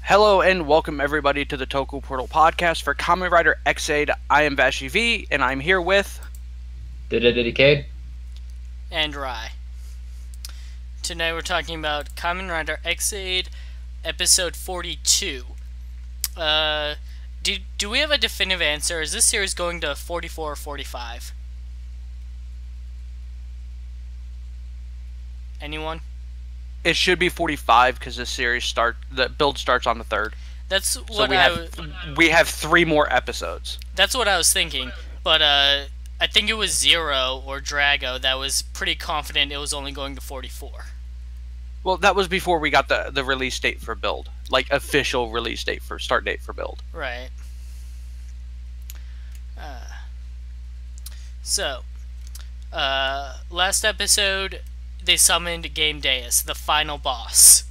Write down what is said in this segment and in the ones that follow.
Hello and welcome everybody to the Toku Portal podcast for Kamen Rider Exaid. I am Vashi V, and I'm here with... Decade. And Rai. Tonight we're talking about Kamen Rider Exaid, episode 42. Do we have a definitive answer? Is this series going to 44 or 45? Anyone? It should be 45 because the build starts on the 3rd. That's So what we have 3 more episodes. That's what I was thinking, but I think it was Zero or Drago that was pretty confident it was only going to 44. Well, that was before we got the release date for build. Like, official release date for start date for build. Right. Last episode, they summoned Game Deus, the final boss.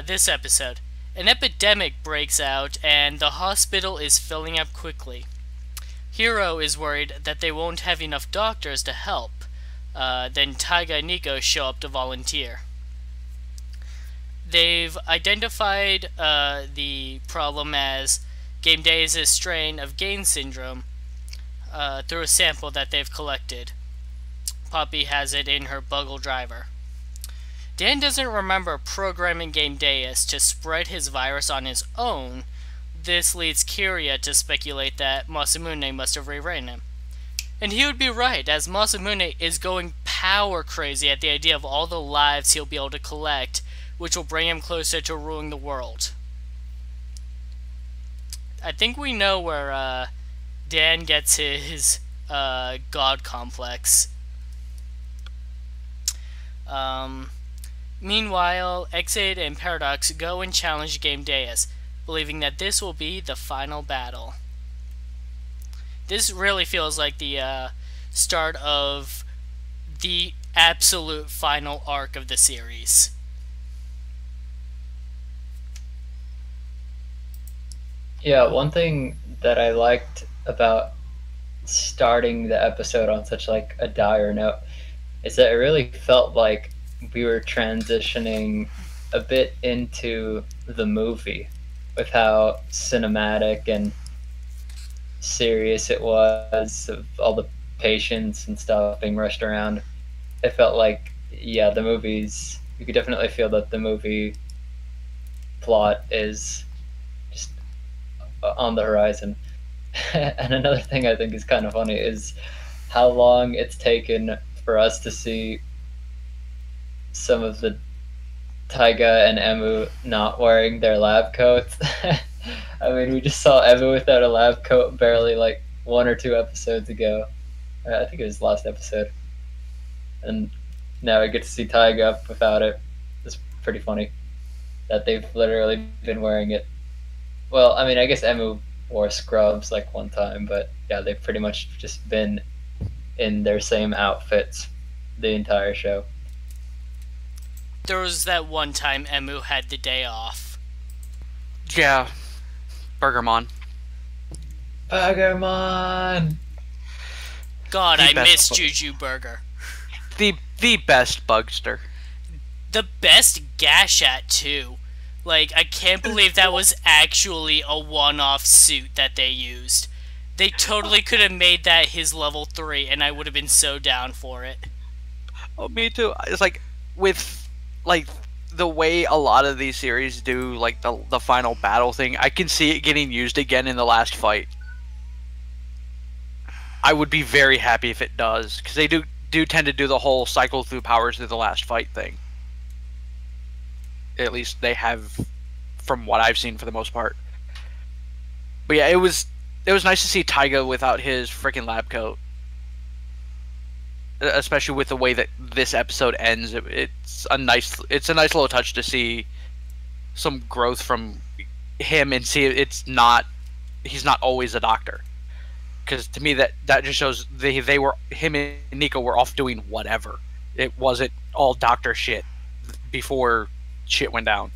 This episode, an epidemic breaks out and the hospital is filling up quickly. Hiro is worried that they won't have enough doctors to help. Then Taiga and Nico show up to volunteer. They've identified the problem as Game Deus' strain of Gain syndrome through a sample that they've collected. Poppy has it in her Buggle driver. Dan doesn't remember programming Game Deus to spread his virus on his own. This leads Kiria to speculate that Masamune must have rewritten him. And he would be right, as Masamune is going power crazy at the idea of all the lives he'll be able to collect, which will bring him closer to ruling the world. I think we know where Dan gets his god complex. Meanwhile, Exaid and Paradox go and challenge Game Deus, believing that this will be the final battle. This really feels like the start of the absolute final arc of the series. Yeah, one thing that I liked about starting the episode on such like a dire note is that it really felt like we were transitioning a bit into the movie with how cinematic and serious it was, of all the patients and stuff being rushed around. It felt like, yeah, the movies, you could definitely feel that the movie plot is just on the horizon. And another thing I think is kind of funny is how long it's taken for us to see some of the Taiga and Emu not wearing their lab coats. I mean, we just saw Emu without a lab coat barely like 1 or 2 episodes ago. I think it was last episode. And now we get to see Taiga without it. It's pretty funny that they've literally been wearing it. Well, I mean, I guess Emu wore scrubs like one time, but yeah, they've pretty much just been in their same outfits the entire show. There was that one time Emu had the day off. Yeah. Burgermon. Burgermon! God, I miss Juju Burger. The best Bugster. The best Gashat, too. Like, I can't believe that was actually a one-off suit that they used. They totally could have made that his level 3, and I would have been so down for it. Oh, me too. It's like, with, like, the way a lot of these series do, like, the final battle thing, I can see it getting used again in the last fight. I would be very happy if it does, because they do tend to do the whole cycle through powers through the last fight thing. At least they have, from what I've seen for the most part. But yeah, it was nice to see Taiga without his freaking lab coat. Especially with the way that this episode ends, it's a nice little touch to see some growth from him and see he's not always a doctor. Because to me that just shows him and Nico were off doing whatever. It wasn't all doctor shit before shit went down.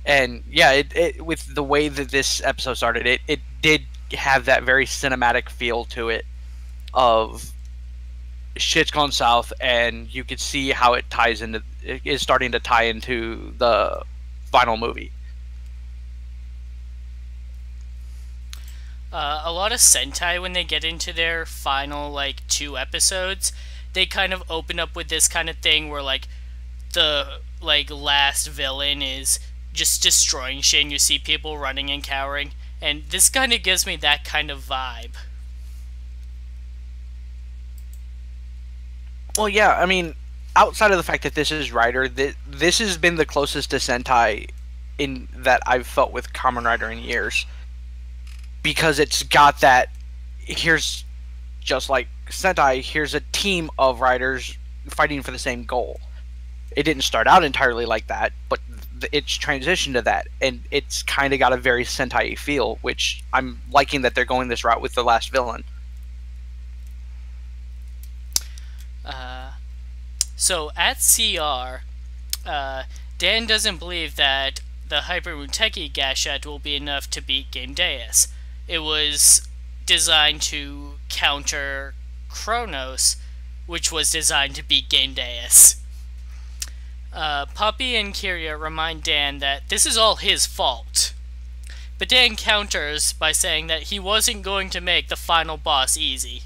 And yeah, it with the way that this episode started, it did have that very cinematic feel to it of shit's gone south, and you could see how it is starting to tie into the final movie. A lot of Sentai, when they get into their final, like, 2 episodes, they kind of open up with this kind of thing where, like, the, like, last villain is just destroying shit and you see people running and cowering. And this kind of gives me that kind of vibe. Well, yeah, I mean, outside of the fact that this is Rider, this has been the closest to Sentai in that I've felt with Kamen Rider in years. Because it's got that, here's, just like Sentai, here's a team of riders fighting for the same goal. It didn't start out entirely like that, but it's transitioned to that, and it's kind of got a very Sentai feel, which I'm liking that they're going this route with the last villain. So at CR, Dan doesn't believe that the Hyper Muteki Gashat will be enough to beat Game Deus. It was designed to counter Kronos, which was designed to beat Game Deus. Puppy and Kiria remind Dan that this is all his fault. But Dan counters by saying that he wasn't going to make the final boss easy.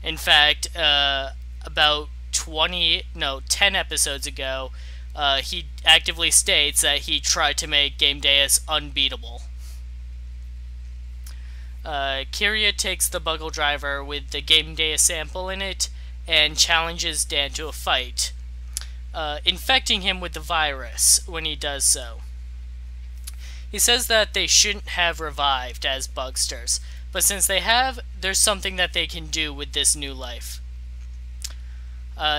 In fact, about 10 episodes ago, he actively states that he tried to make Game Deus unbeatable. Kiria takes the Buckle Driver with the Game Deus sample in it and challenges Dan to a fight, infecting him with the virus when he does so. He says that they shouldn't have revived as Bugsters, but since they have, there's something that they can do with this new life.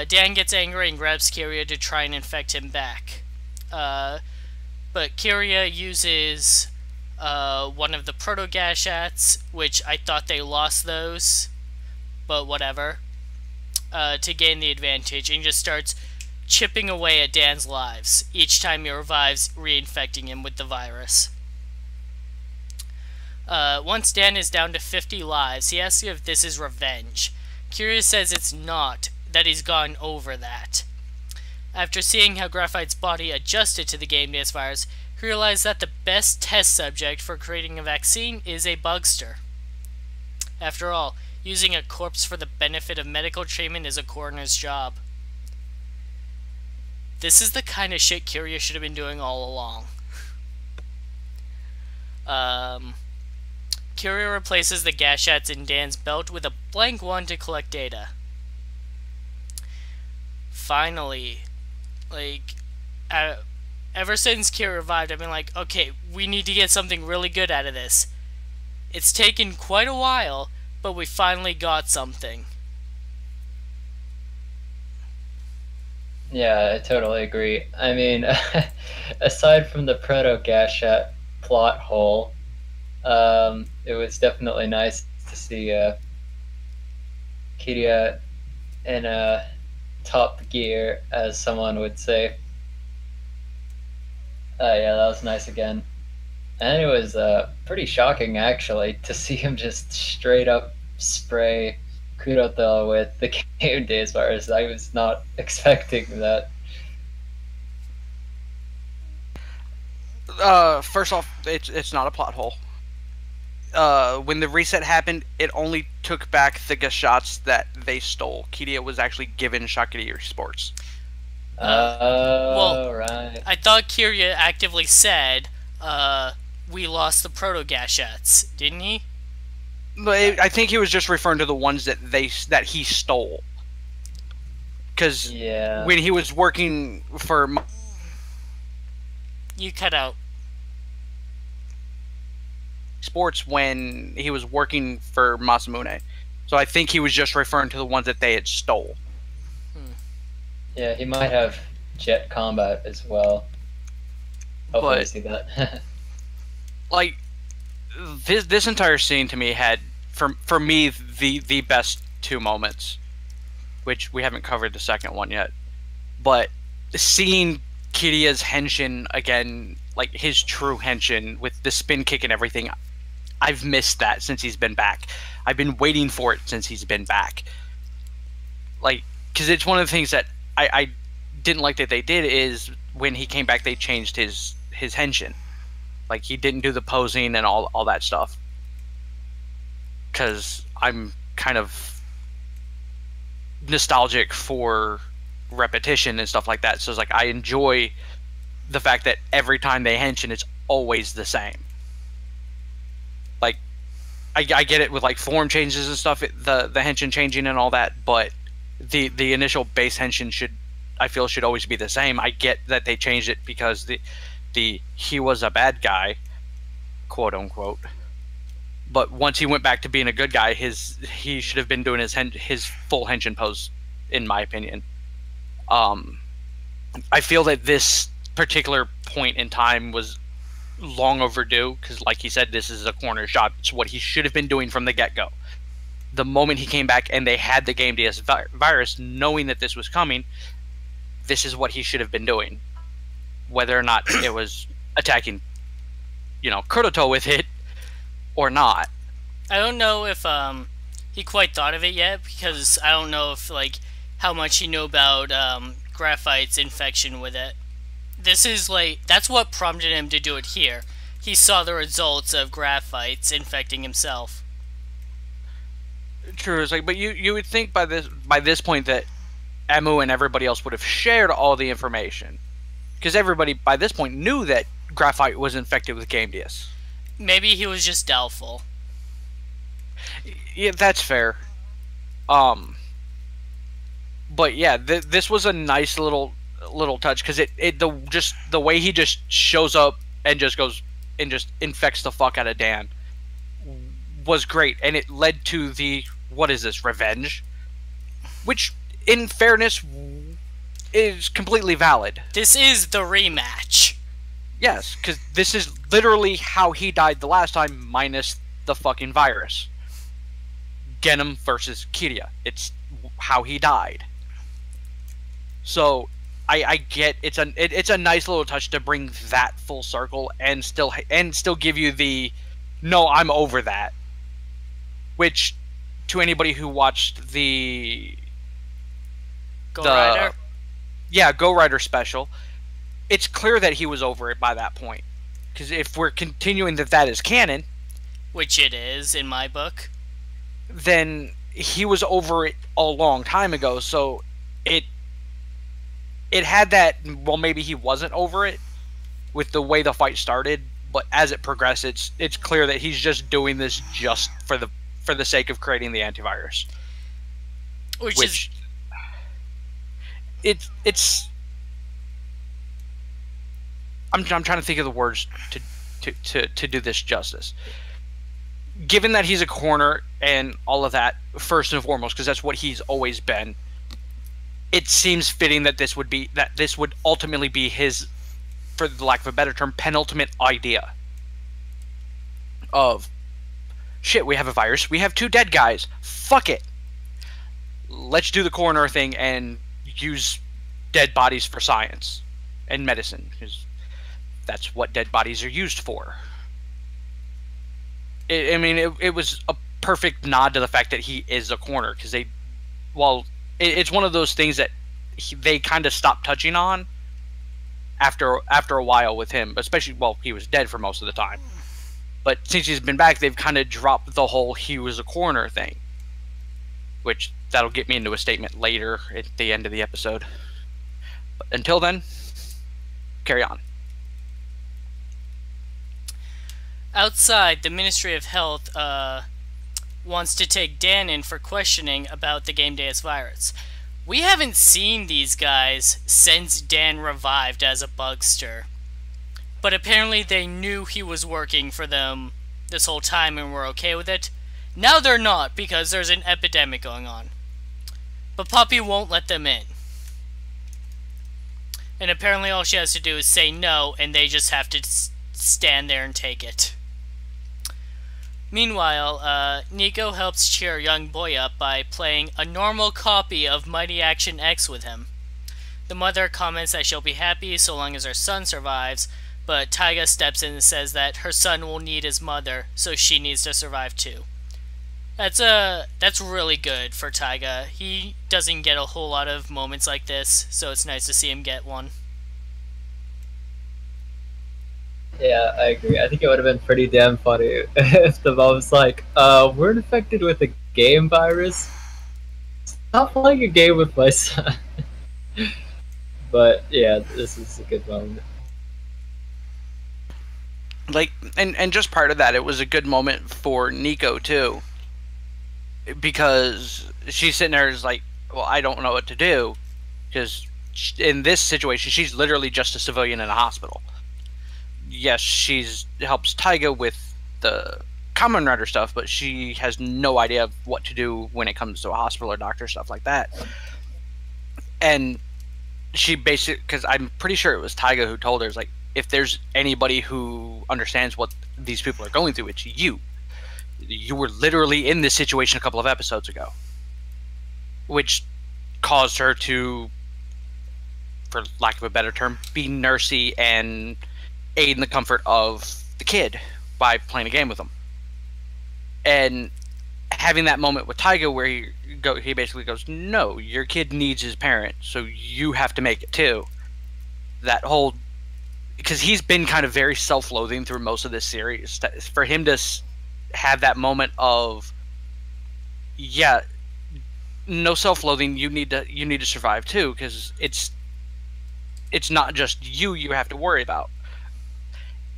Dan gets angry and grabs Kiria to try and infect him back. But Kiria uses one of the Proto-Gashats, which I thought they lost those, but whatever, to gain the advantage, and just starts chipping away at Dan's lives, each time he revives, reinfecting him with the virus. Once Dan is down to 50 lives, he asks if this is revenge. Kiria says it's not, that he's gone over that. After seeing how Graphite's body adjusted to the Game Deus virus, he realized that the best test subject for creating a vaccine is a bugster. After all, using a corpse for the benefit of medical treatment is a coroner's job. This is the kind of shit Kiria should have been doing all along. Kiria replaces the Gashats in Dan's belt with a blank one to collect data. Finally, like, ever since Kiria revived, I've been like, okay, we need to get something really good out of this. It's taken quite a while, but we finally got something. Yeah, I totally agree. I mean, aside from the Proto-Gashat plot hole, it was definitely nice to see Kiria in top gear, as someone would say. Yeah, that was nice again. And it was pretty shocking, actually, to see him just straight up spray Kuroto with the Game Deus virus. I was not expecting that. First off, it's not a plot hole. When the reset happened, it only took back the Gashats that they stole. Kiria was actually given Shakiri Sports. Well, right. I thought Kiria actively said, we lost the Proto-Gashats, didn't he? I think he was just referring to the ones that he stole. Because when he was working for... You cut out. Sports when he was working for Masamune. So I think he was just referring to the ones that they had stole. Yeah, he might have jet combat as well. Hopefully I see that. Like, this entire scene to me had, for me, the best two moments. Which we haven't covered the second one yet. But seeing Kiria's henshin again, like his true henshin with the spin kick and everything, I've missed that since he's been back. I've been waiting for it since he's been back. Like, because it's one of the things that I didn't like that they did is when he came back, they changed his henshin. Like, he didn't do the posing and all that stuff. Because I'm kind of nostalgic for repetition and stuff like that. So it's like, I enjoy the fact that every time they henshin, it's always the same. Like, I get it with like form changes and stuff, the henshin changing and all that, but the initial base henshin I feel should always be the same. I get that they changed it because he was a bad guy, quote unquote. But once he went back to being a good guy, he should have been doing his full henshin pose, in my opinion. I feel that this particular point in time was long overdue because, like he said, this is a corner shot. It's what he should have been doing from the get-go. The moment he came back and they had the Game DS virus, knowing that this was coming, this is what he should have been doing. Whether or not it was attacking, Kuroto with it or not. I don't know if he quite thought of it yet, because I don't know if how much he knew about Graphite's infection with it. This is that's what prompted him to do it here. He saw the results of Graphite's infecting himself. True, it's but you would think by this point that Emu and everybody else would have shared all the information, because everybody by this point knew that Graphite was infected with Game DS. Maybe he was just doubtful. Yeah, that's fair. But yeah, this was a nice little touch, because the way he just shows up and just goes and just infects the fuck out of Dan was great, and it led to the revenge, which in fairness is completely valid. This is the rematch. Yes, because this is literally how he died the last time, minus the fucking virus. Genom versus Kiria. It's how he died. So I get it's a nice little touch to bring that full circle and still give you the no, I'm over that. Which, to anybody who watched the Rider? Yeah, Go Rider special, it's clear that he was over it by that point. Because if we're continuing that is canon, which it is in my book, then he was over it a long time ago. So it had that, well, maybe he wasn't over it with the way the fight started, but as it progressed, it's clear that he's just doing this just for the sake of creating the antivirus. Which it's I'm trying to think of the words to do this justice. Given that he's a corner and all of that, first and foremost, because that's what he's always been, it seems fitting that this would ultimately be his, for the lack of a better term, penultimate idea of, shit, we have a virus, we have 2 dead guys, fuck it, let's do the corner thing and use dead bodies for science and medicine, because that's what dead bodies are used for. It was a perfect nod to the fact that he is a corner, because it's one of those things that they kind of stopped touching on after a while with him, especially, he was dead for most of the time. But since he's been back, they've kind of dropped the whole he was a corner thing, which that'll get me into a statement later at the end of the episode. But until then, carry on. Outside, the Ministry of Health wants to take Dan in for questioning about the Game DS virus. We haven't seen these guys since Dan revived as a bugster. But apparently they knew he was working for them this whole time and were okay with it. Now they're not, because there's an epidemic going on. But Poppy won't let them in. And apparently all she has to do is say no, and they just have to stand there and take it. Meanwhile, Nico helps cheer a young boy up by playing a normal copy of Mighty Action X with him. The mother comments that she'll be happy so long as her son survives, but Taiga steps in and says that her son will need his mother, so she needs to survive too. That's really good for Taiga. He doesn't get a whole lot of moments like this, so it's nice to see him get one. Yeah, I agree. I think it would have been pretty damn funny if the mom was like, we're infected with a game virus. Stop playing a game with my son." But yeah, this is a good moment. Like, and just part of that, it was a good moment for Nico too, because she's sitting there is like, well, I don't know what to do, because in this situation, she's literally just a civilian in a hospital. Yes, she's helps Taiga with the Kamen Rider stuff, but she has no idea of what to do when it comes to a hospital or doctor stuff like that. And she basically, because I'm pretty sure it was Taiga who told her, is like, if there's anybody who understands what these people are going through, it's you. You were literally in this situation a couple of episodes ago, which caused her to, for lack of a better term, be nursey and aid in the comfort of the kid by playing a game with him. And having that moment with Taiga where he basically goes, no, your kid needs his parent, so you have to make it too. That whole, because he's been kind of very self-loathing through most of this series. For him to have that moment of, yeah, no self-loathing, you need to survive too, because it's not just you have to worry about.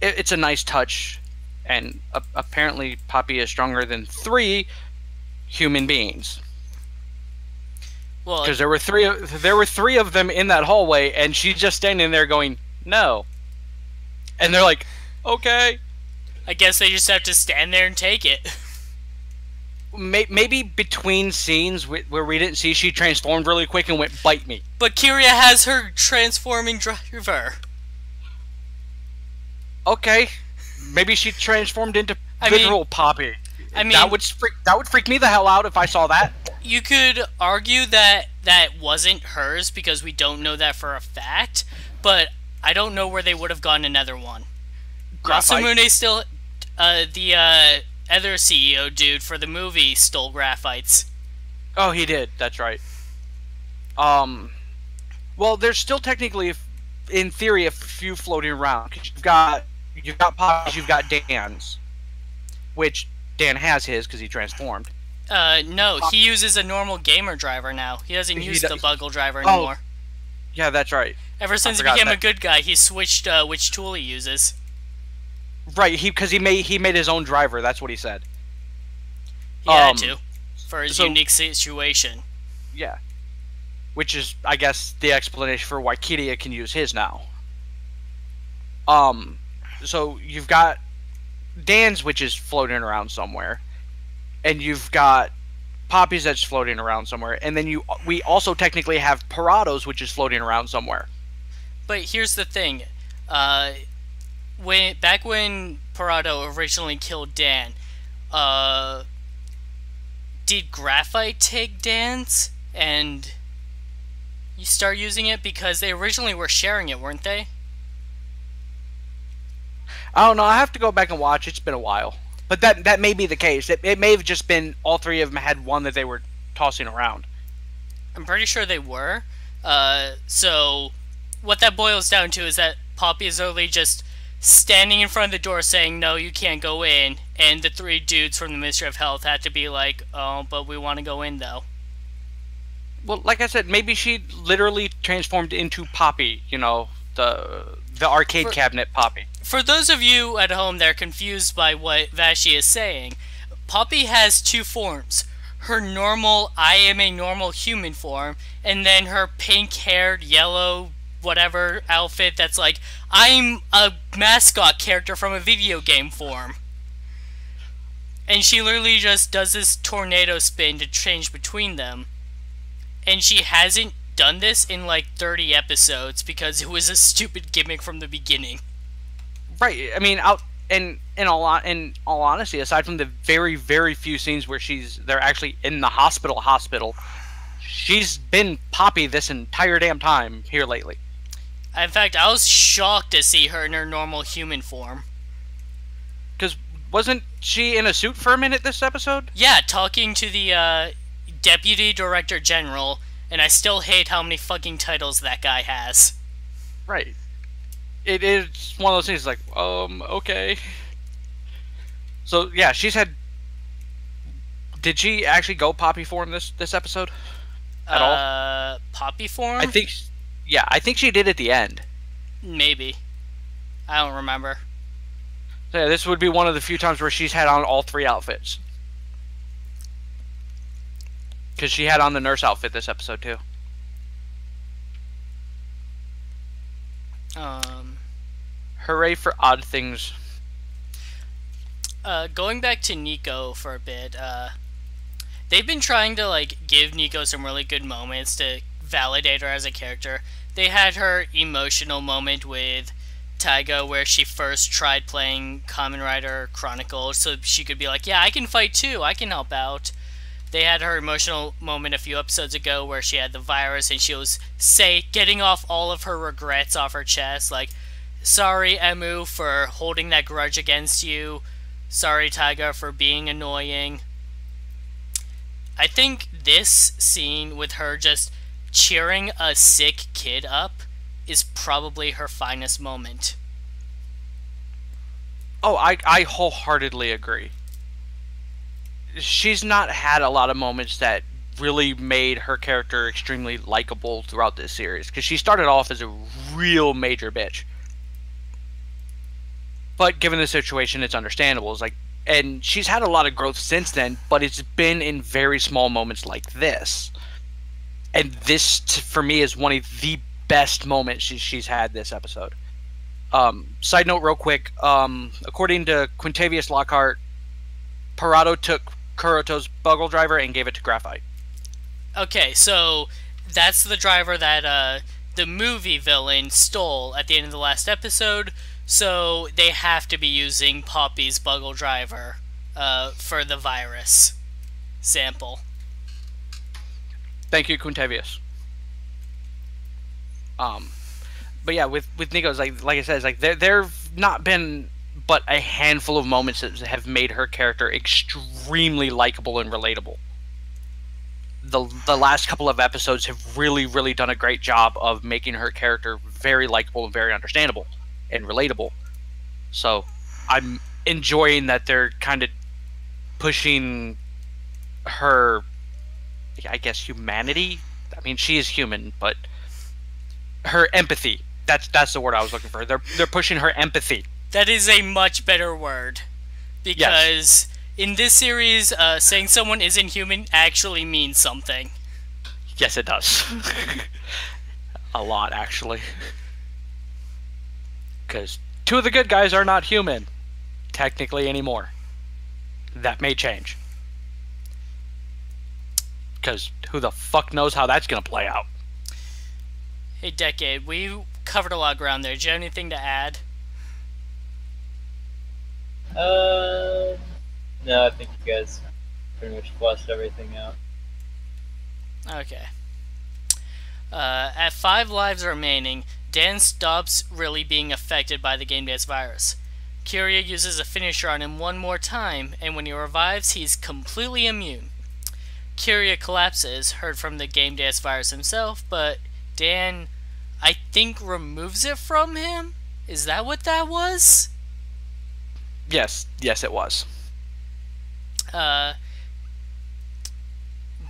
It's a nice touch, and apparently Poppy is stronger than 3 human beings. Well, because there were three of them in that hallway, and she's just standing there going, no. And they're like, okay. I guess they just have to stand there and take it. Maybe between scenes where we didn't see, she transformed really quick and went, bite me. But Kiria has her transforming driver. Okay. Maybe she transformed into literal Poppy. I mean, that would freak me the hell out if I saw that. You could argue that wasn't hers because we don't know that for a fact, but I don't know where they would have gotten another one. Masamune still, the other CEO dude for the movie stole graphites. Oh, he did. That's right. Well, there's still technically, in theory, a few floating around. 'Cause you've got Poppy's, you've got Dan's, which Dan has his because he transformed. No, he uses a normal gamer driver now. He doesn't use the Buggle driver anymore. Yeah, that's right. Ever since he became a good guy, he switched which tool he uses. Right, because he made his own driver. That's what he said. He had to, for his unique situation. Yeah, which is, I guess, the explanation for why Kiria can use his now. So you've got Dan's, which is floating around somewhere, and you've got Poppy's that's floating around somewhere, and then we also technically have Parado's, which is floating around somewhere. But here's the thing, back when Parado originally killed Dan, did Graphite take Dan's and you start using it? Because they originally were sharing it, weren't they? I don't know. I have to go back and watch. It's been a while. But that may be the case. It may have just been all 3 of them had one that they were tossing around. I'm pretty sure they were. So what that boils down to is that Poppy is literally just standing in front of the door saying, no, you can't go in. And the 3 dudes from the Ministry of Health had to be like, oh, but we want to go in, though. Well, like I said, maybe she literally transformed into Poppy, you know, the arcade cabinet Poppy. For those of you at home that are confused by what Vashi is saying, Poppy has 2 forms. Her normal, I am a normal human form, and then her pink-haired, yellow, whatever outfit that's like, I'm a mascot character from a video game form. And she literally just does this tornado spin to change between them. And she hasn't done this in like 30 episodes because it was a stupid gimmick from the beginning. Right. I mean, in all honesty, aside from the very, very few scenes where they're actually in the hospital, she's been Poppy this entire damn time here lately. In fact, I was shocked to see her in her normal human form. Because wasn't she in a suit for a minute this episode? Yeah, talking to the Deputy Director General, and I still hate how many fucking titles that guy has. Right. it is one of those things like, okay. So yeah, she's had. Did she actually go Poppy form this episode at all? Poppy form? I think, yeah, I think she did at the end. Maybe. I don't remember. So yeah, this would be one of the few times where she's had on all 3 outfits. Because she had on the nurse outfit this episode too. Hooray for odd things. Going back to Nico for a bit, they've been trying to like give Nico some really good moments to validate her as a character. They had her emotional moment with Taiga where she first tried playing Kamen Rider Chronicles so she could be like, yeah, I can fight too, I can help out. They had her emotional moment a few episodes ago where she had the virus and she was, getting off all of her regrets off her chest, like, sorry, Emu, for holding that grudge against you. Sorry, Taiga, for being annoying. I think this scene with her just cheering a sick kid up is probably her finest moment. Oh, I wholeheartedly agree. She's not had a lot of moments that really made her character extremely likable throughout this series. Because she started off as a real major bitch. But given the situation, it's understandable. It's like, and she's had a lot of growth since then, but it's been in very small moments like this. And this, for me, is one of the best moments she's had this episode. Side note real quick, according to Quintavious Lockhart, Parado took Kuroto's Buggle driver and gave it to Graphite. Okay, so that's the driver that the movie villain stole at the end of the last episode, so they have to be using Poppy's Buggle driver for the virus sample. Thank you, Quintavious. But yeah, with Nico's, like I said, it's like there've not been but a handful of moments that have made her character extremely likable and relatable. The last couple of episodes have really done a great job of making her character very likable and very understandable and relatable. So I'm enjoying that they're kind of pushing her, I guess, humanity. I mean, she is human, but her empathy. That's the word I was looking for. They're pushing her empathy. That is a much better word. Because in this series, saying someone isn't human actually means something. Yes, it does. A lot, actually. Because 2 of the good guys are not human, technically, anymore. That may change. Because who the fuck knows how that's going to play out. Hey, Decade, we covered a lot of ground there. Do you have anything to add? No, I think you guys pretty much flushed everything out. Okay. At 5 lives remaining, Dan stops really being affected by the Game Dance virus. Kiria uses a finisher on him one more time, and when he revives, he's completely immune. Kiria collapses, heard from the Game Dance virus himself, but Dan, I think, removes it from him? Is that what that was? Yes, it was.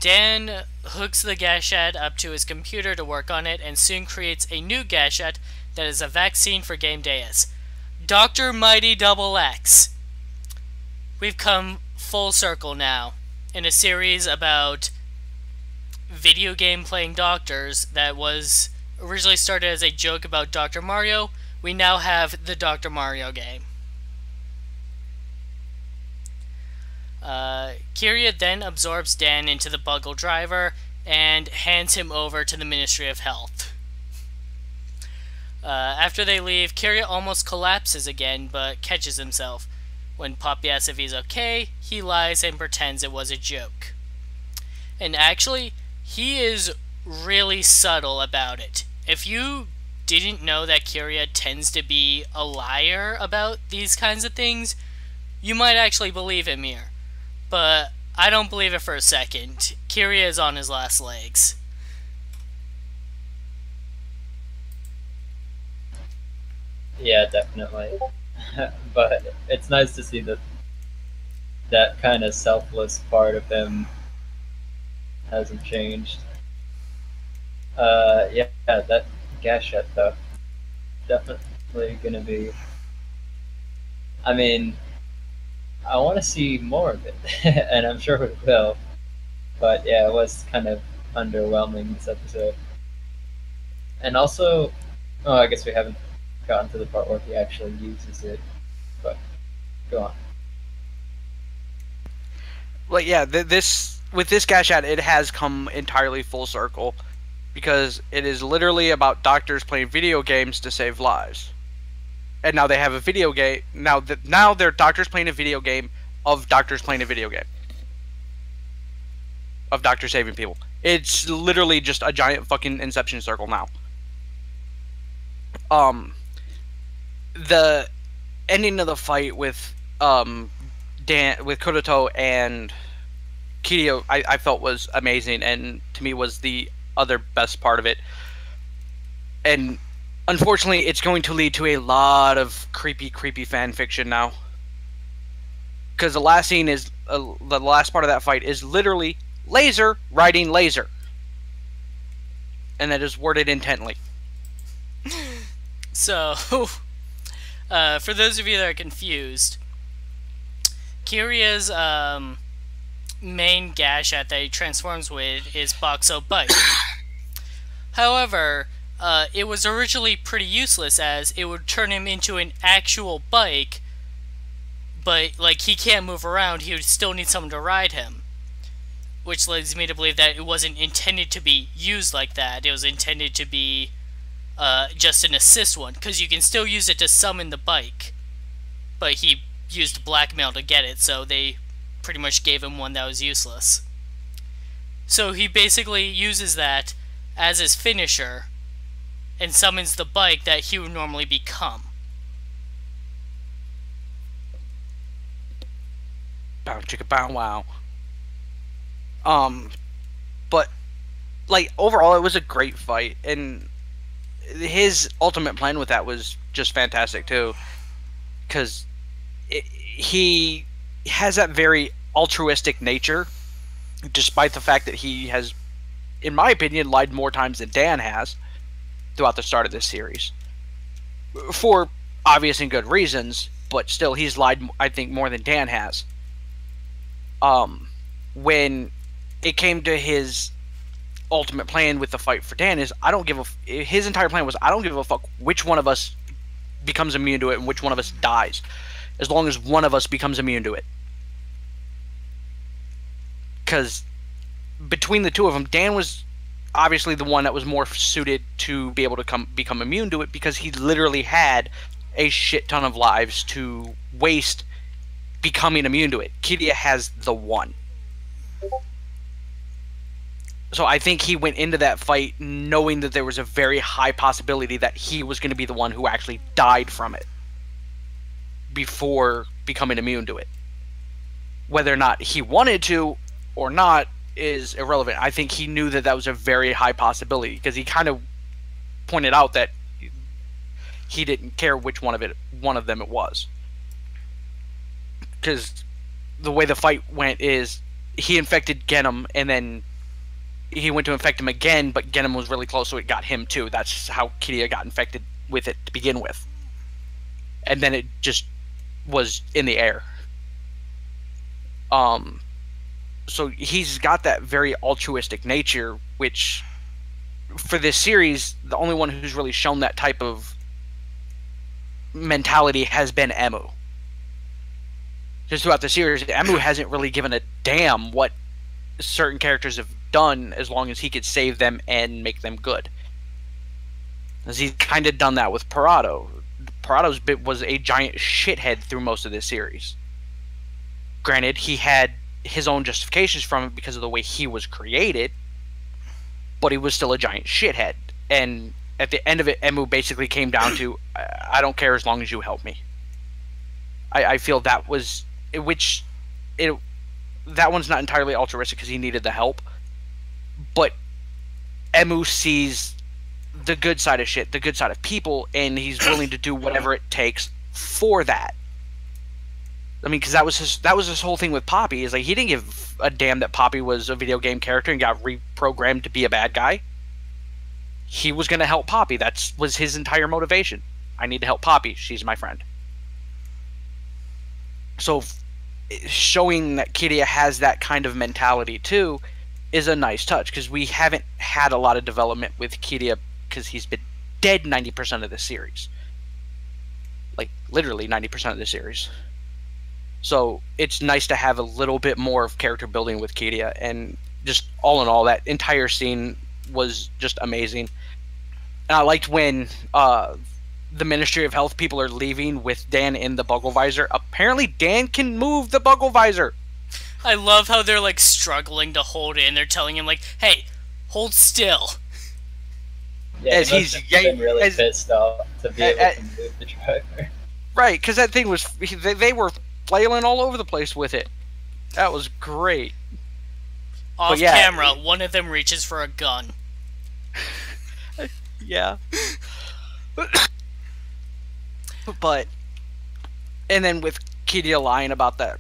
Dan hooks the Gashad up to his computer to work on it and soon creates a new Gashad that is a vaccine for Game Deus. Dr. Mighty Double X. We've come full circle now in a series about video game playing doctors that was originally started as a joke about Dr. Mario. We now have the Dr. Mario game. Kiria then absorbs Dan into the Buggle driver and hands him over to the Ministry of Health. After they leave, Kiria almost collapses again, but catches himself. When Poppy asks if he's okay, he lies and pretends it was a joke. And actually, he is really subtle about it. If you didn't know that Kiria tends to be a liar about these kinds of things, you might actually believe him here. But I don't believe it for a second. Kiria is on his last legs. Yeah, definitely. But it's nice to see that that kind of selfless part of him hasn't changed. Yeah, that Gashet though, definitely gonna be. I mean, I want to see more of it, and I'm sure we will. But yeah, it was kind of underwhelming this episode. And also, oh, I guess we haven't gotten to the part where he actually uses it. But go on. Like, yeah, this with this Gashat, it has come entirely full circle because it is literally about doctors playing video games to save lives. And now they have a video game. Now they're doctors playing a video game of doctors playing a video game of doctors saving people. It's literally just a giant fucking Inception circle now. The ending of the fight with Dan with Kodoto and Kiryu, I felt was amazing, and to me was the other best part of it. And unfortunately, it's going to lead to a lot of creepy fan fiction now. Because the last scene is the last part of that fight is literally laser riding laser, and that is worded intently. So, for those of you that are confused, Kiryu's main Gashat that he transforms with is Boxo Bite. However, it was originally pretty useless as it would turn him into an actual bike, but like he can't move around, he would still need someone to ride him. Which leads me to believe that it wasn't intended to be used like that. It was intended to be just an assist one, because you can still use it to summon the bike. But he used blackmail to get it, so they pretty much gave him one that was useless. So he basically uses that as his finisher and summons the bike that he would normally become. Bow chicka bow wow. But like overall, it was a great fight, and his ultimate plan with that was just fantastic too, because he has that very altruistic nature, despite the fact that he has, in my opinion, lied more times than Dan has throughout the start of this series, for obvious and good reasons. But still, he's lied, I think, more than Dan has. When it came to his ultimate plan with the fight for Dan, is his entire plan was, I don't give a fuck which one of us becomes immune to it and which one of us dies, as long as one of us becomes immune to it. Because between the two of them, Dan was obviously the one that was more suited to be able to become immune to it, because he literally had a shit ton of lives to waste becoming immune to it. Kiryu has the one. So I think he went into that fight knowing that there was a very high possibility that he was going to be the one who actually died from it before becoming immune to it. Whether or not he wanted to or not is irrelevant. I think he knew that that was a very high possibility, because he kind of pointed out that he didn't care which one of them it was. Because the way the fight went is he infected Genom, and then he went to infect him again, but Genom was really close, so it got him too. That's how Kiryu got infected with it to begin with. And then it just was in the air. So he's got that very altruistic nature, which, for this series, the only one who's really shown that type of mentality has been Emu. Just throughout the series, Emu hasn't really given a damn what certain characters have done, as long as he could save them and make them good. As he's kind of done that with Parado. Parado's bit was a giant shithead through most of this series. Granted, he had his own justifications from it because of the way he was created, but he was still a giant shithead. And at the end of it, Emu basically came down to, I don't care as long as you help me. I feel that was, that one's not entirely altruistic because he needed the help, but Emu sees the good side of shit, the good side of people, and he's willing to do whatever it takes for that. I mean, because that was his whole thing with Poppy, is like he didn't give a damn that Poppy was a video game character and got reprogrammed to be a bad guy. He was going to help Poppy. That was his entire motivation. I need to help Poppy. She's my friend. So showing that Kiria has that kind of mentality too is a nice touch, because we haven't had a lot of development with Kiria because he's been dead 90% of the series. Like, literally 90% of the series. So it's nice to have a little bit more of character building with Kiria, and just all in all, that entire scene was just amazing. And I liked when the Ministry of Health people are leaving with Dan in the bugle visor. Apparently Dan can move the bugle visor. I love how they're like struggling to hold it, and they're telling him like, "Hey, hold still." Yeah, as he he's must have been really pissed off to be able to move the driver. Right, because that thing was, they were flailing all over the place with it. That was great. Off camera, one of them reaches for a gun. Yeah. But, and then with Kiria lying about that,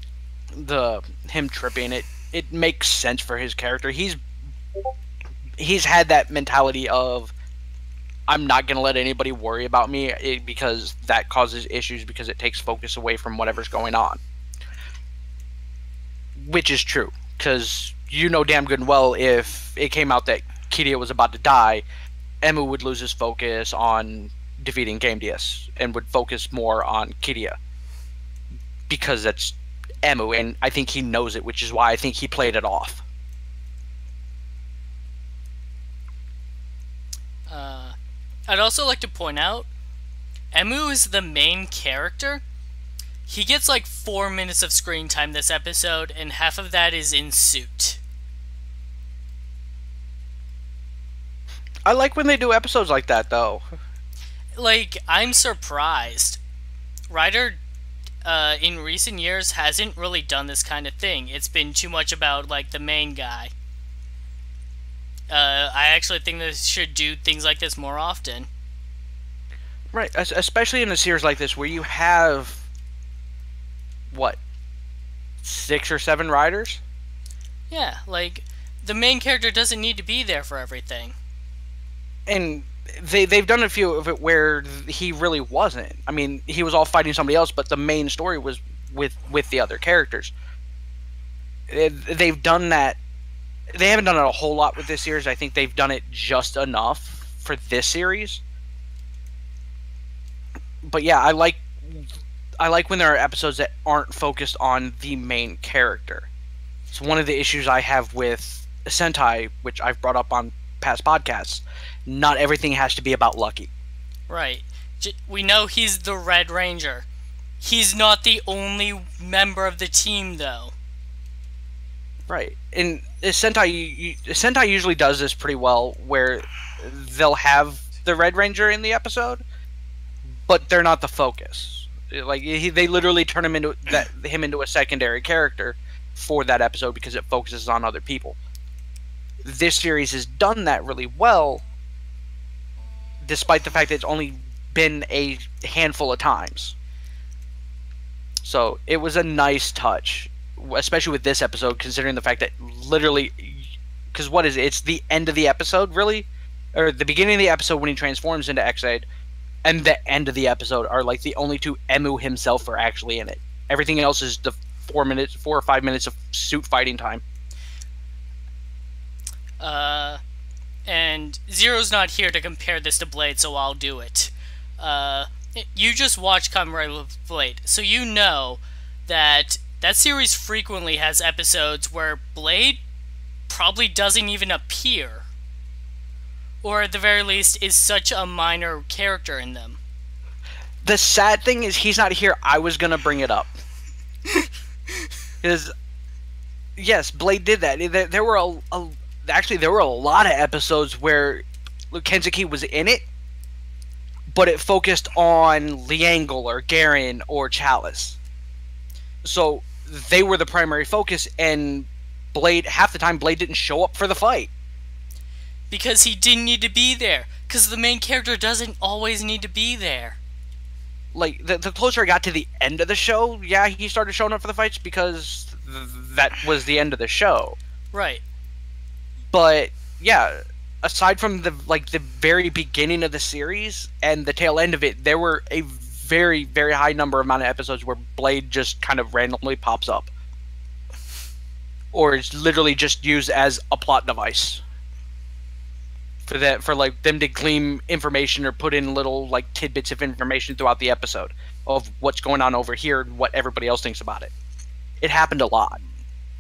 him tripping, it makes sense for his character. He's had that mentality of, I'm not going to let anybody worry about me, because that causes issues, because it takes focus away from whatever's going on. Which is true, because you know damn good and well, if it came out that Kiria was about to die, Emu would lose his focus on defeating Game DS and would focus more on Kiria, because that's Emu, and I think he knows it, which is why I think he played it off. I'd also like to point out, Emu is the main character. He gets like 4 minutes of screen time this episode, and half of that is in suit. I like when they do episodes like that, though. Like, I'm surprised. Ryder, in recent years, hasn't really done this kind of thing. It's been too much about, like, the main guy. I actually think they should do things like this more often. Right, especially in a series like this where you have, what, 6 or 7 riders? Yeah, like, the main character doesn't need to be there for everything. And they've done a few of it where he really wasn't. I mean, he was all fighting somebody else, but the main story was with the other characters. They've done that. They haven't done it a whole lot with this series. I think they've done it just enough for this series. But yeah, I like when there are episodes that aren't focused on the main character. It's one of the issues I have with Sentai, which I've brought up on past podcasts. Not everything has to be about Lucky. Right. We know he's the Red Ranger. He's not the only member of the team, though. Right. And Sentai usually does this pretty well, where they'll have the Red Ranger in the episode, but they're not the focus. Like, they literally turn him into a secondary character for that episode because it focuses on other people. This series has done that really well, despite the fact that it's only been a handful of times. So it was a nice touch, especially with this episode, considering the fact that literally, because what is it? It's the end of the episode, really? Or the beginning of the episode when he transforms into Exaid, and the end of the episode are like the only two Emu himself are actually in it. Everything else is the 4 or 5 minutes of suit fighting time. And Zero's not here to compare this to Blade, so I'll do it. You just watched Kamen Rider Blade, so you know that series frequently has episodes where Blade probably doesn't even appear. Or at the very least is such a minor character in them. The sad thing is he's not here. I was going to bring it up. Because, yes, Blade did that. There were actually, there were a lot of episodes where Kensuke was in it, but it focused on Liangle or Garen or Chalice. So they were the primary focus, and Blade, half the time, Blade didn't show up for the fight. Because he didn't need to be there. Because the main character doesn't always need to be there. Like, the closer I got to the end of the show, yeah, he started showing up for the fights because that was the end of the show. Right. But, yeah, aside from the very beginning of the series and the tail end of it, there were a very, very high amount of episodes where Blade just kind of randomly pops up. Or is literally just used as a plot device. For them to glean information or put in little tidbits of information throughout the episode of what's going on over here and what everybody else thinks about it. It happened a lot,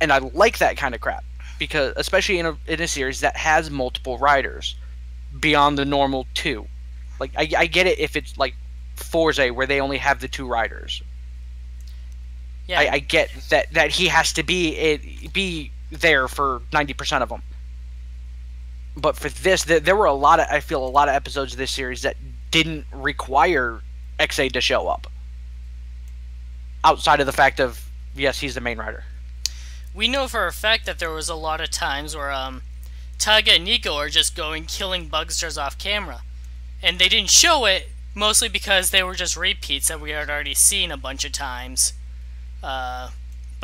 and I like that kind of crap because especially in a series that has multiple writers beyond the normal two. Like I get it if it's like Forza where they only have the two writers. Yeah, I get that he has to be there for 90% of them. But for this, there were a lot of episodes of this series that didn't require Exaid to show up. Outside of the fact of, yes, he's the main writer. We know for a fact that there was a lot of times where Taiga and Nico are just killing bugsters off camera. And they didn't show it, mostly because they were just repeats that we had already seen a bunch of times. But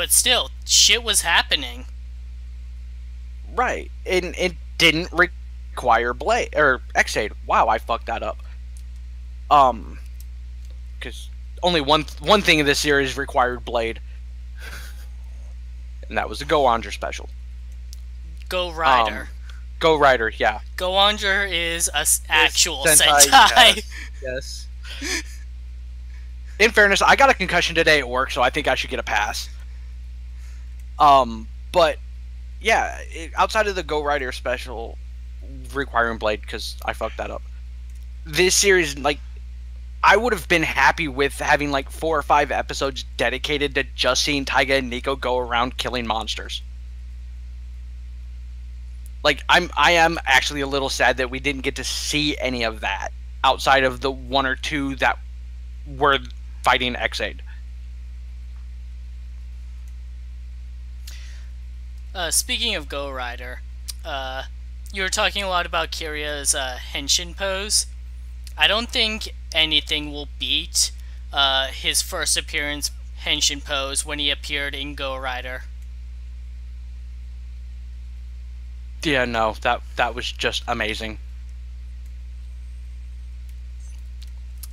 still, shit was happening. Right. And it didn't require Blade or Exaid. Wow, I fucked that up. Because only one thing in this series required Blade, and that was the Go Ranger special. Go Rider. Go Rider, yeah. Go Ranger is an actual Sentai. Yes. In fairness, I got a concussion today at work, so I think I should get a pass. But yeah, outside of the Go Rider special requiring Blade, because I fucked that up, this series, I would have been happy with having 4 or 5 episodes dedicated to just seeing Taiga and Nico go around killing monsters. I am actually a little sad that we didn't get to see any of that outside of the 1 or 2 that were fighting Exaid. Speaking of Go Rider, you were talking a lot about Kirya's henshin pose. I don't think anything will beat his first appearance henshin pose when he appeared in Go Rider. Yeah, no, that was just amazing.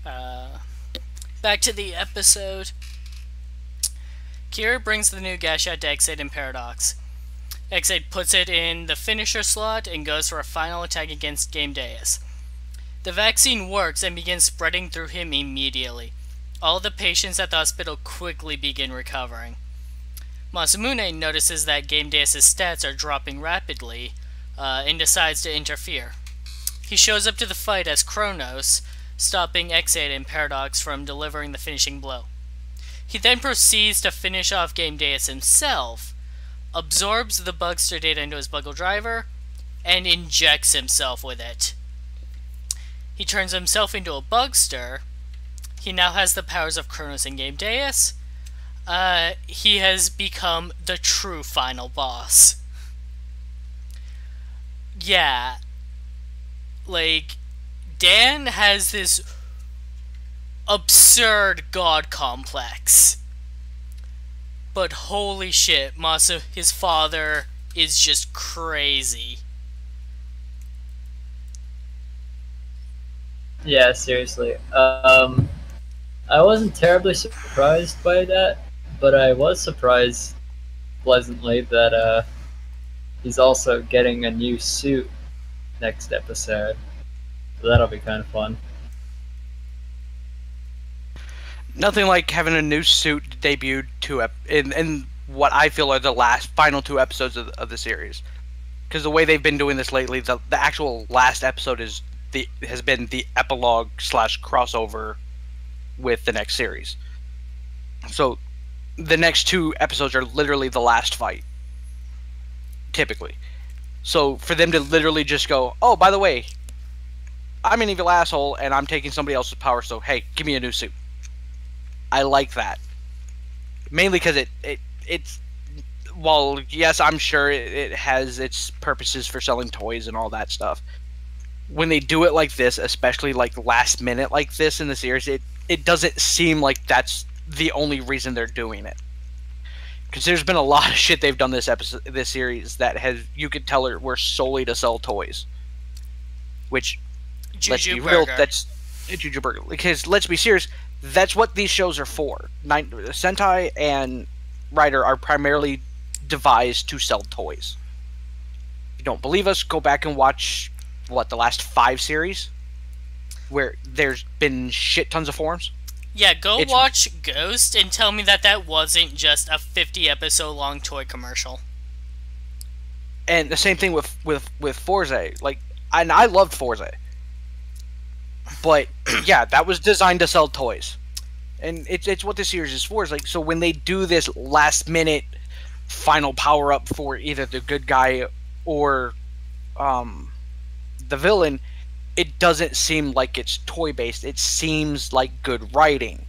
Back to the episode. Kira brings the new Gashat to Exaid and Paradox. Exaid puts it in the finisher slot and goes for a final attack against Game Deus. The vaccine works and begins spreading through him immediately. All the patients at the hospital quickly begin recovering. Masamune notices that Game Deus' stats are dropping rapidly and decides to interfere. He shows up to the fight as Kronos, stopping Exaid and Paradox from delivering the finishing blow. He then proceeds to finish off Game Deus himself, absorbs the Bugster data into his Buggle driver, and injects himself with it. He turns himself into a Bugster. He now has the powers of Kronos and Game Deus. He has become the true final boss. Yeah. Dan has this absurd god complex. But holy shit, his father is just crazy. Yeah, seriously. I wasn't terribly surprised by that, but I was surprised pleasantly that he's also getting a new suit next episode. So that'll be kind of fun. Nothing like having a new suit debuted in what I feel are the final 2 episodes of the series. Because the way they've been doing this lately, the actual last episode has been the epilogue / crossover with the next series. So the next 2 episodes are literally the last fight, typically. So for them to literally just go, oh, by the way, I'm an evil asshole and I'm taking somebody else's power, so hey, give me a new suit. I like that. Mainly because it's while yes, I'm sure it has its purposes for selling toys and all that stuff. when they do it like this, especially like last minute like this in the series, it doesn't seem like that's the only reason they're doing it. Because there's been a lot of shit they've done this series that has, you could tell it were solely to sell toys. Which, let's be real, that's Juju Burger. Because let's be serious, that's what these shows are for. Sentai and Rider are primarily devised to sell toys. If you don't believe us, go back and watch the last 5 series, where there's been shit tons of forms. Yeah, watch Ghost and tell me that wasn't just a 50-episode long toy commercial. And the same thing with Forza. Like, and I loved Forza, but yeah, that was designed to sell toys, and it's what this series is for. Is like, so when they do this last minute final power up for either the good guy or the villain, it doesn't seem like it's toy based. It seems like good writing,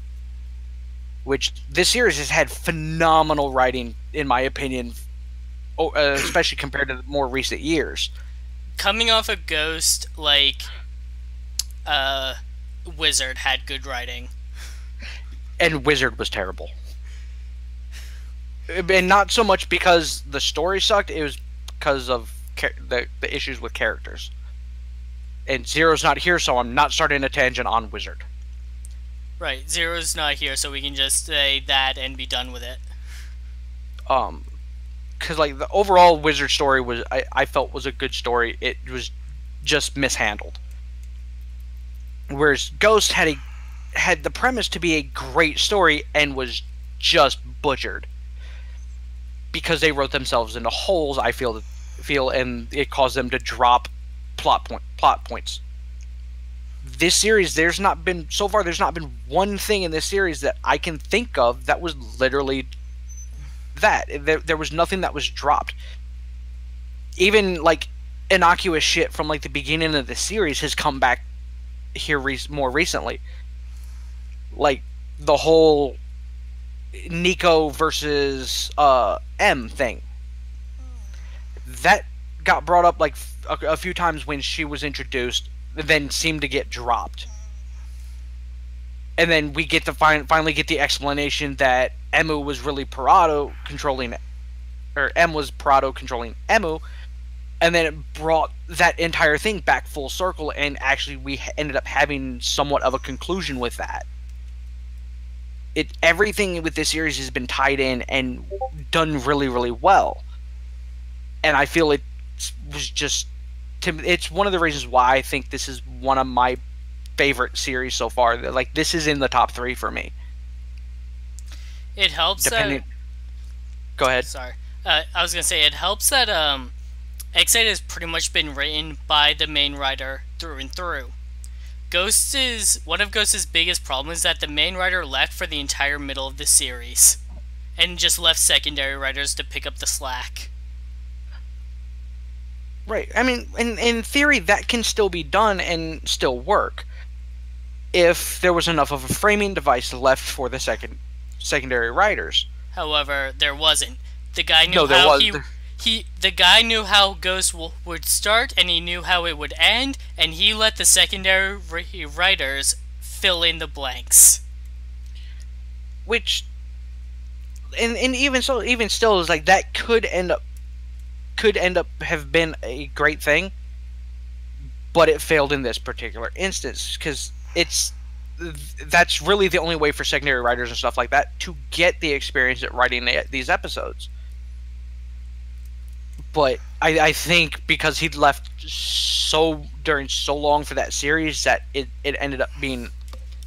which this series has had phenomenal writing, in my opinion, especially compared to more recent years. Coming off of Ghost, like, Wizard had good writing. And Wizard was terrible. And not so much because the story sucked, it was because of the issues with characters. And Zero's not here, so I'm not starting a tangent on Wizard. Right, Zero's not here, so we can just say that and be done with it. Because like the overall Wizard story was, I felt was a good story. It was just mishandled. Whereas Ghost had the premise to be a great story and was just butchered because they wrote themselves into holes. I feel, and it caused them to drop plot points. This series, there's not been one thing in this series that I can think of that was literally that. There was nothing that was dropped. Even like innocuous shit from like the beginning of the series has come back here more recently. Like the whole Nico versus M thing. That got brought up like a few times when she was introduced, then seemed to get dropped. And then we get to finally get the explanation that Emu was really Parado controlling, or M was Parado controlling Emu, and then it brought that entire thing back full circle, and actually we ended up having somewhat of a conclusion with that. Everything with this series has been tied in and done really, really well. And I feel it was just, it's one of the reasons why I think this is one of my favorite series so far. Like, this is in the top 3 for me. It helps that... Go ahead. Sorry. I was going to say, it helps that Exaid has pretty much been written by the main writer through and through. One of Ghost's biggest problems is that the main writer left for the entire middle of the series, and just left secondary writers to pick up the slack. Right. I mean, in theory, that can still be done and still work if there was enough of a framing device left for the secondary writers. However, there wasn't. The guy knew the guy knew how Ghost would start, and he knew how it would end, and he let the secondary writers fill in the blanks. Which, and even still, is like that could end up have been a great thing, but it failed in this particular instance because that's really the only way for secondary writers and stuff like that to get the experience at writing these episodes. But I think because he'd left during so long for that series that it ended up being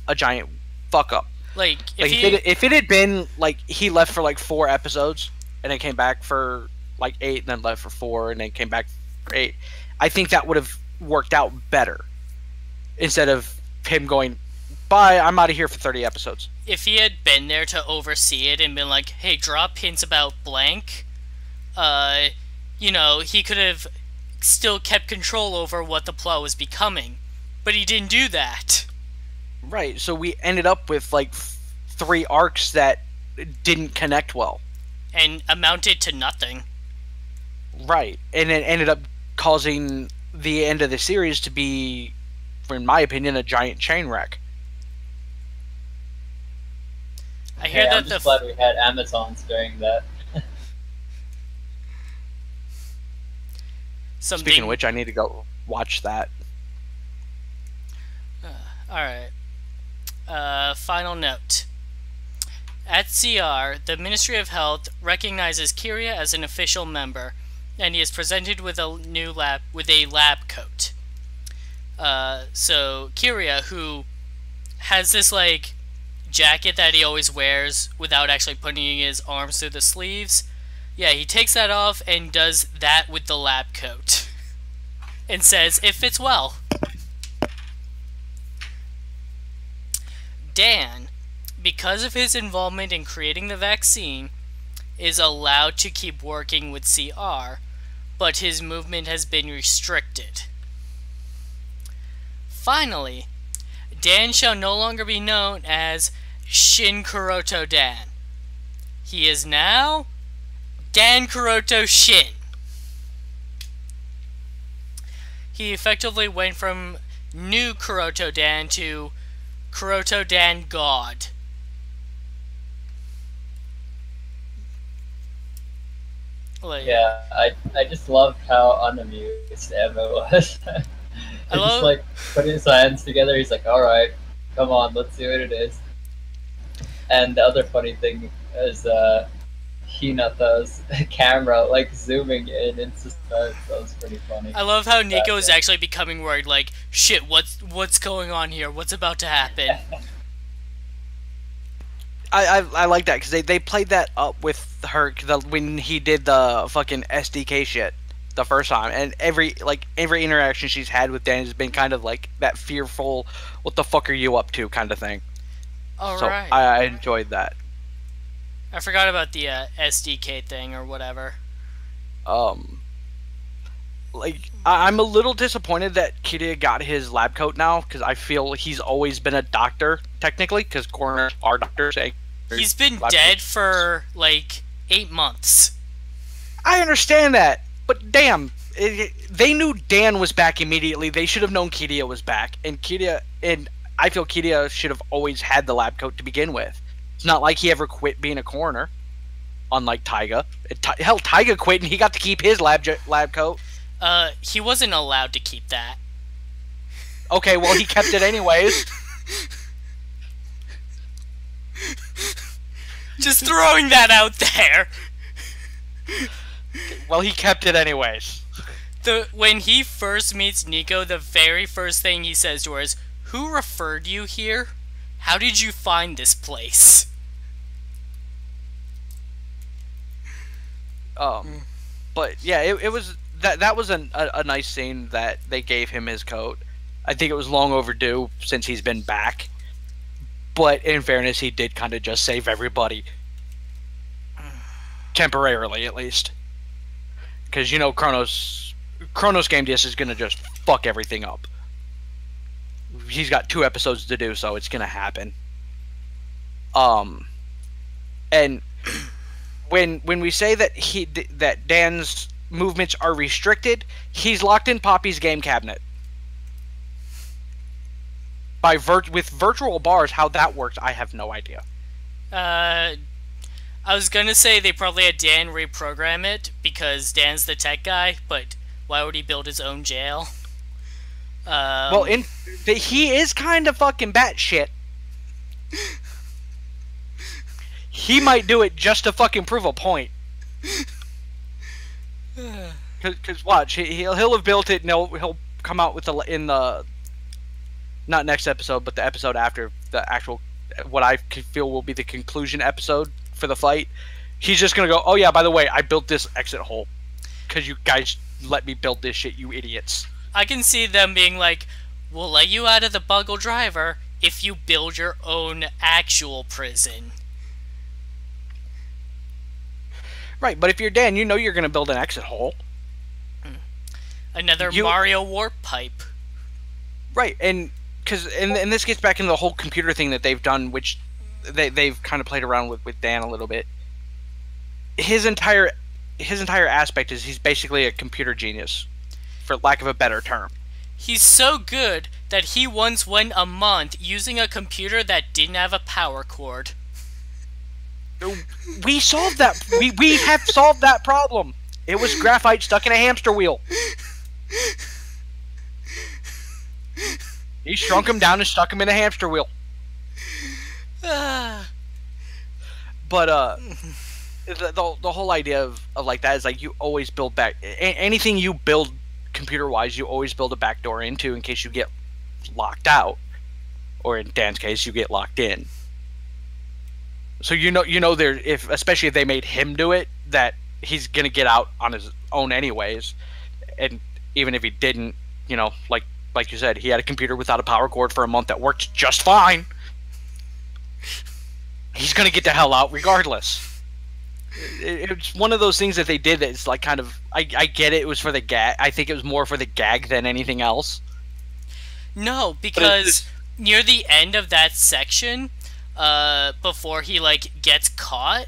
a giant fuck up. Like if it had been like he left for like 4 episodes and then came back for like 8 and then left for 4 and then came back for 8, I think that would have worked out better instead of him going, bye, I'm out of here for 30 episodes. If he had been there to oversee it and been like, hey, drop hints about blank, he could have still kept control over what the plot was becoming. But he didn't do that. Right, so we ended up with like 3 arcs that didn't connect well. And amounted to nothing. Right, and it ended up causing the end of the series to be, in my opinion, a giant train wreck. I hear Yeah, that I'm just glad we had Amazons during that. Speaking of which, I need to go watch that. Alright. Final note. At CR, the Ministry of Health recognizes Kiria as an official member, and he is presented with a lab coat. So Kiria, who has this like jacket that he always wears without actually putting his arms through the sleeves, yeah, he takes that off and does that with the lab coat, and says it fits well. Dan, because of his involvement in creating the vaccine, is allowed to keep working with CR, but his movement has been restricted. Finally, Dan shall no longer be known as Shin Kuroto Dan. He is now Dan Kuroto Shin. He effectively went from new Kuroto Dan to Kuroto Dan God. Like, yeah, I just loved how unamused Emma was. He just like put his hands together. He's like, "All right, come on, let's see what it is." And the other funny thing is Hinata's camera like zooming in suspense. That was pretty funny. I love how Nico is actually becoming worried. Like, shit, what's going on here? What's about to happen? I like that because they played that up with her when he did the fucking SDK shit the first time, and every interaction she's had with Dan has been kind of like that fearful, what the fuck are you up to kind of thing. Alright. So I enjoyed that. I forgot about the SDK thing or whatever. Like I'm a little disappointed that Kiria got his lab coat now because I feel he's always been a doctor technically because coroners are doctors. He's been dead for like 8 months. I understand that, but damn, they knew Dan was back immediately. They should have known Kiria was back, and I feel Kiria should have always had the lab coat to begin with. It's not like he ever quit being a coroner, unlike Taiga. Hell, Taiga quit and he got to keep his lab coat. He wasn't allowed to keep that. Okay, well, he kept it anyways. Just throwing that out there. Well, he kept it anyways. When he first meets Nico, the very first thing he says to her is, "Who referred you here? How did you find this place?" But yeah, it was that was a nice scene that they gave him his coat. I think it was long overdue since he's been back. But in fairness, he did kind of just save everybody. Temporarily, at least. Because, you know, Kronos Game DS is going to just fuck everything up. He's got 2 episodes to do, so it's going to happen. And when we say that that Dan's movements are restricted, he's locked in Poppy's game cabinet. With virtual bars, how that works, I have no idea. I was gonna say they probably had Dan reprogram it because Dan's the tech guy, but why would he build his own jail? Well, he is kind of fucking batshit. He might do it just to fucking prove a point. Cause watch, he'll have built it, and he'll come out with not next episode, but the episode after the actual, what I feel will be the conclusion episode for the fight. He's just gonna go, "Oh yeah, by the way, I built this exit hole because you guys let me build this shit, you idiots." I can see them being like, "We'll let you out of the Buggle Driver if you build your own actual prison." Right, but if you're Dan, you know you're gonna build an exit hole. Another Mario warp pipe. Right, and and this gets back into the whole computer thing that they've done, which they've kind of played around with Dan a little bit. His entire aspect is he's basically a computer genius for lack of a better term. He's so good that he once went a month using a computer that didn't have a power cord. We solved that. We have solved that problem. It was graphite stuck in a hamster wheel. He shrunk him down and stuck him in a hamster wheel. But the whole idea of like that is like you always build back anything you build computer wise, you always build a backdoor into in case you get locked out, or in Dan's case, you get locked in. So you know there, if especially if they made him do it, that he's gonna get out on his own anyways, and even if he didn't, you know, like you said, he had a computer without a power cord for a month that worked just fine. He's gonna get the hell out regardless. It's one of those things that they did that it's like kind of I get it was for the gag. I think it was more for the gag than anything else. No, because near the end of that section, before he like gets caught,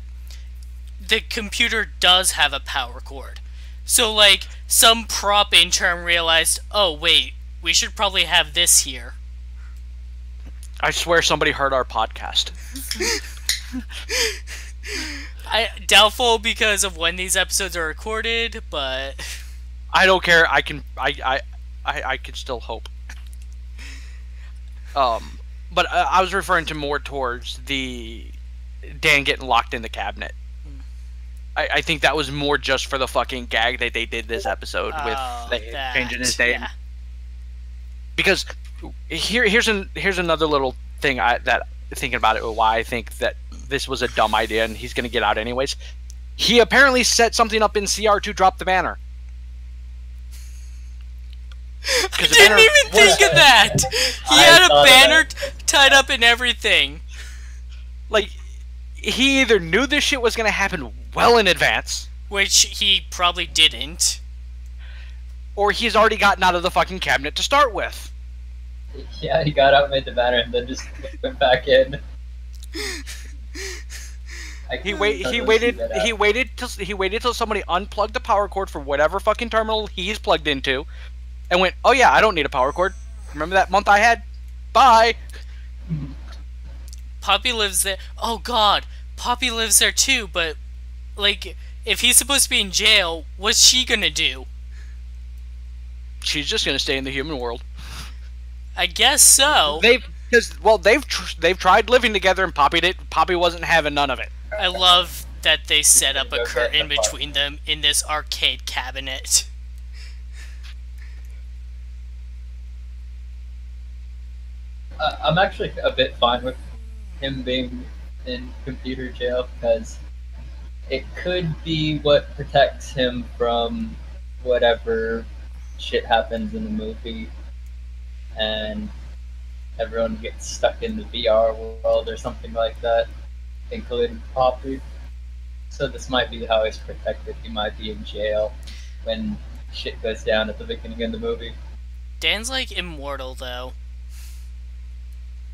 the computer does have a power cord. So like some prop intern realized, oh wait, we should probably have this here. I swear somebody heard our podcast. I doubtful because of when these episodes are recorded, but I don't care. I can still hope. But I was referring to more towards the Dan getting locked in the cabinet. I think that was more just for the fucking gag that they did this episode with changing his name. Yeah. Because here's another little thing that thinking about it, why I think that this was a dumb idea and he's going to get out anyways. He apparently set something up in CR to drop the banner. I didn't even think of that. He had a banner tied up in everything. Like, he either knew this shit was going to happen well in advance, which he probably didn't, or he's already gotten out of the fucking cabinet to start with. Yeah, he got out, made the banner, and then just went back in. He waited till somebody unplugged the power cord for whatever fucking terminal he's plugged into, and went, "Oh yeah, I don't need a power cord. Remember that month I had? Bye." Poppy lives there. Oh god, Poppy lives there too. But like, if he's supposed to be in jail, what's she gonna do? She's just gonna stay in the human world. I guess so. They've tried living together, and Poppy wasn't having none of it. I love that they set up a curtain between them in this arcade cabinet. I'm actually a bit fine with him being in computer jail because it could be what protects him from whatever shit happens in the movie, and everyone gets stuck in the VR world or something like that, including Poppy. So this might be how he's protected. He might be in jail when shit goes down at the beginning of the movie. Dan's like immortal though.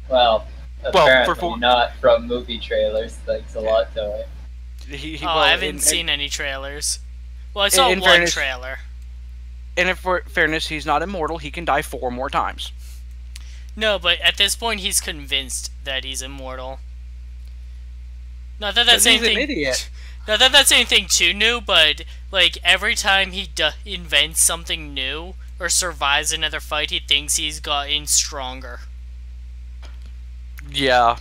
Well, apparently not from movie trailers, thanks a lot to it. I haven't seen any trailers. Well, I saw one trailer. And if for fairness, he's not immortal, he can die 4 more times. No, but at this point, he's convinced that he's immortal. Not that that's anything. He's an idiot. Not that that's anything too new, but like every time he invents something new or survives another fight, he thinks he's gotten stronger. Yeah.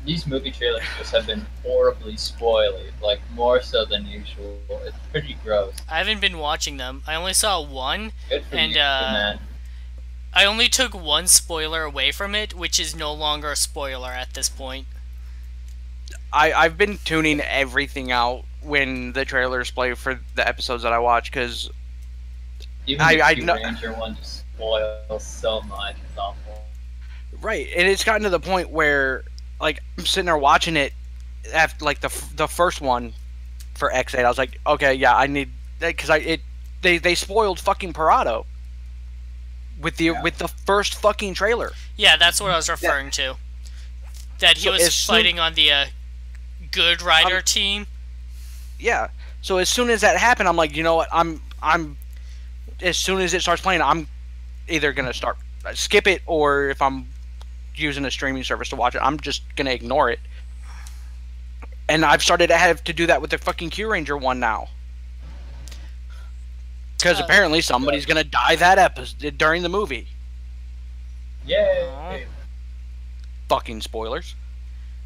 These movie trailers just have been horribly spoily, like more so than usual. It's pretty gross. I haven't been watching them. I only saw one, Good for and you, man. I only took one spoiler away from it, which is no longer a spoiler at this point. I've been tuning everything out when the trailers play for the episodes that I watch, because even the Ranger one just spoils so much. It's awful. Right, and it's gotten to the point where, like, I'm sitting there watching it after, like, the first one for Exaid. I was like, okay, yeah, I need, because they spoiled fucking Parado with the first fucking trailer. Yeah, that's what I was referring to. That he was fighting on the Good Rider team. Yeah. So as soon as that happened, I'm like, you know what? I'm I'm as soon as it starts playing, I'm either gonna skip it, or if I'm using a streaming service to watch it, I'm just gonna ignore it. And I've started to have to do that with the fucking Q Ranger one now. Because apparently somebody's gonna die that episode during the movie. Yay! Fucking spoilers.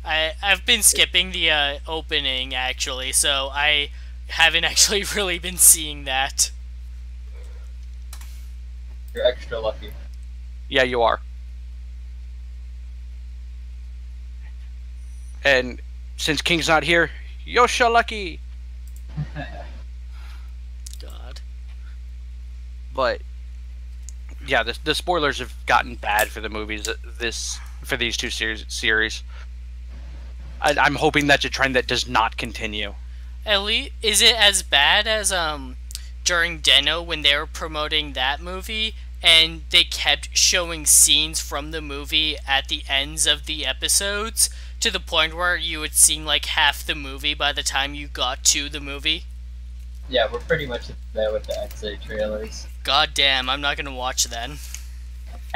I've been skipping the opening, actually, so I haven't actually really been seeing that. You're extra lucky. Yeah, you are. And since King's not here, Yosha lucky. God. But yeah, the spoilers have gotten bad for the movies for these two series. I'm hoping that's a trend that does not continue. At least, is it as bad as during Deno when they were promoting that movie and they kept showing scenes from the movie at the ends of the episodes to the point where you would see like half the movie by the time you got to the movie? Yeah, we're pretty much there with the Exaid trailers. God damn, I'm not gonna watch then.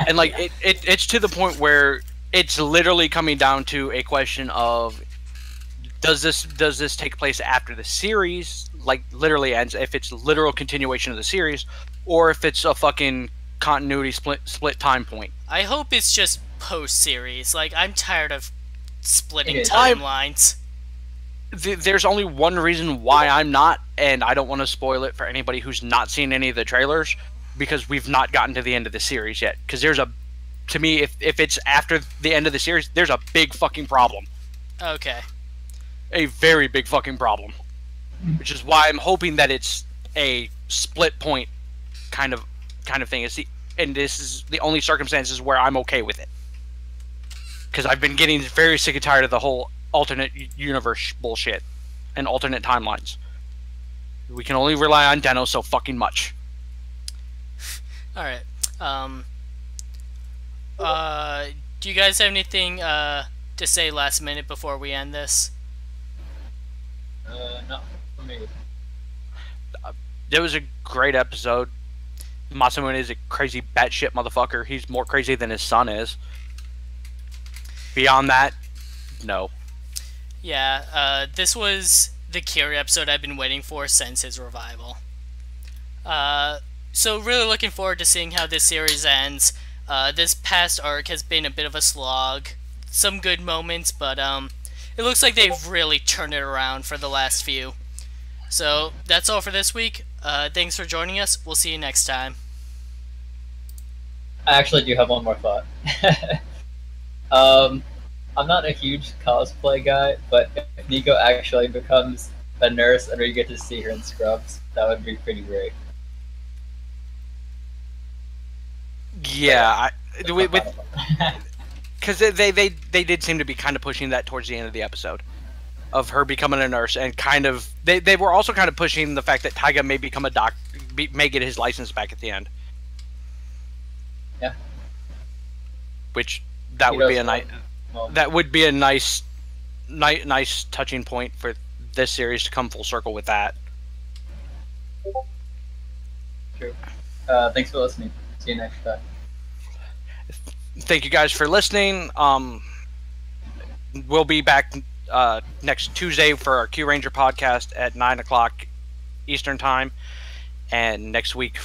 And like it's to the point where it's literally coming down to a question of does this take place after the series, like literally ends, if it's literal continuation of the series, or if it's a fucking continuity split time point. I hope it's just post-series. Like, I'm tired of splitting It is. timelines. There's only one reason why I'm not, and I don't want to spoil it for anybody who's not seen any of the trailers, because we've not gotten to the end of the series yet. Because to me, if it's after the end of the series, there's a big fucking problem. Okay. A very big fucking problem. Which is why I'm hoping that it's a split point kind of thing. And this is the only circumstances where I'm okay with it. Because I've been getting very sick and tired of the whole alternate universe bullshit and alternate timelines. We can only rely on Deno so fucking much. Alright. Do you guys have anything to say last minute before we end this? Not for me. It was a great episode. Masamune is a crazy batshit motherfucker. He's more crazy than his son Beyond that, no. Yeah, this was the Kiri episode I've been waiting for since his revival. So really looking forward to seeing how this series ends. This past arc has been a bit of a slog. Some good moments, but it looks like they've really turned it around for the last few. So that's all for this week. Thanks for joining us. We'll see you next time. I actually do have one more thought. I'm not a huge cosplay guy, but if Nico actually becomes a nurse and we get to see her in scrubs, that would be pretty great. Yeah, because they did seem to be kind of pushing that towards the end of the episode, of her becoming a nurse, and kind of they were also kind of pushing the fact that Taiga may become a may get his license back at the end. Yeah. Which would be a nice touching point for this series to come full circle with that. True. Thanks for listening. See you next time. Thank you guys for listening. We'll be back next Tuesday for our Q Ranger podcast at 9 o'clock Eastern time, and next week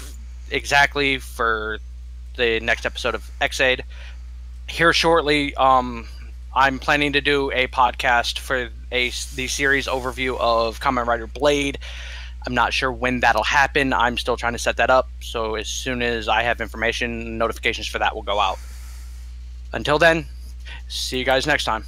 exactly for the next episode of Exaid. Here shortly, I'm planning to do a podcast for the series overview of Kamen Rider Blade. I'm not sure when that'll happen. I'm still trying to set that up, so as soon as I have information, notifications for that will go out. Until then, see you guys next time.